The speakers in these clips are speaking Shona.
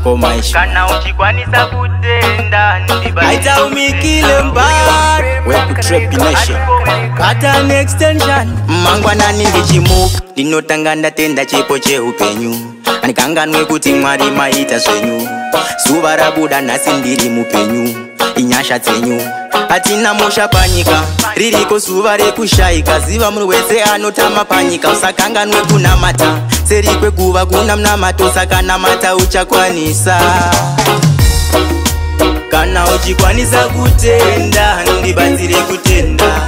komaisha kana uchikwanisa kutenda aita umikile mbari wekutrap nation kata an extension mangwanani ndichimuka ndinotanga ndatenda chipo cheupenyu andikanganwe kuti Mwari maita zvenyu zuva rabuda nhasi ndiri mupenyu inyasha dzenyu hatina musha panyika ririko zuva rekushayika ziva munhu wese anotama panyika usakanganwe kunamata seri kwekuva kuna munamato saka namata uchakwanisa kana uchikwanisa kutenda ndibatsire kutenda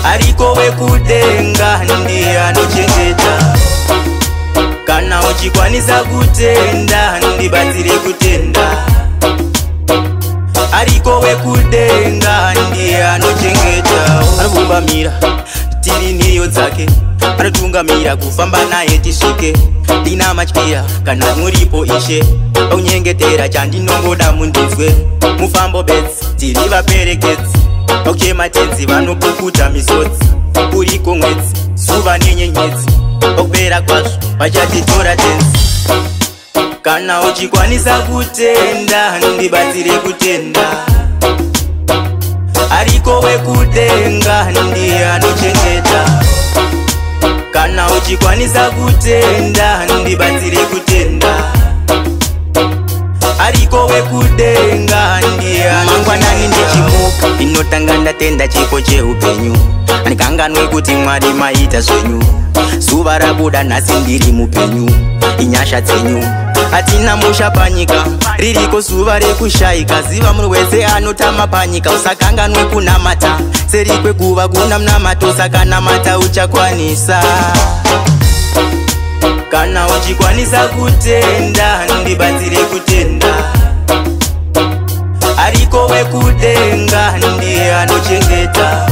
ariko wekudenga ndiye anochengeta kana uchikwanisa kutenda ndibatsire kutenda ariko wekudenga ndiye anochengeta anobumbamira tiri nhiriyo dzake anotungamira kufamba naye tisvike ndina matya kana muripo ishe pakunyengetera chandinongoda mundinzwe mufambo bedzi tiri vaperekedzi pakuchema tenzi vanopukuta misodzi uriko mwedzi zuva nenyenyedzi pakupera kwazvo vachatitora tenzi kana uchikwanisa kutenda ndibatsire kutenda ariko wekudenga ndiye anochengeta kana uchikwanisa kutenda ndibatsire kutenda ariko wekudenga ndiye mangwanani ndichimuka ndinotanga ndatenda chipo cheupenyu andikanganwe kuti Mwari maita zvenyu zuva rabuda nhasi ndiri mupenyu inyasha dzenyu hatina musha panyika ririko zuva rekushayika ziva munhu wese anotama panyika usakanganwe kunamata seri kwekuva kuna munamato saka namata uchakwanisa kana uchikwanisa kutenda ndibatsire kutenda ariko wekudenga ndiye anochengeta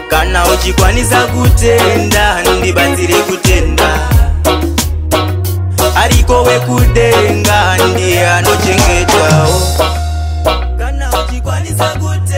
kana uchikwanisa kutenda ndibatsire kutenda ariko wekudenga ndiye anochengeta kana uchikwanisa kutenda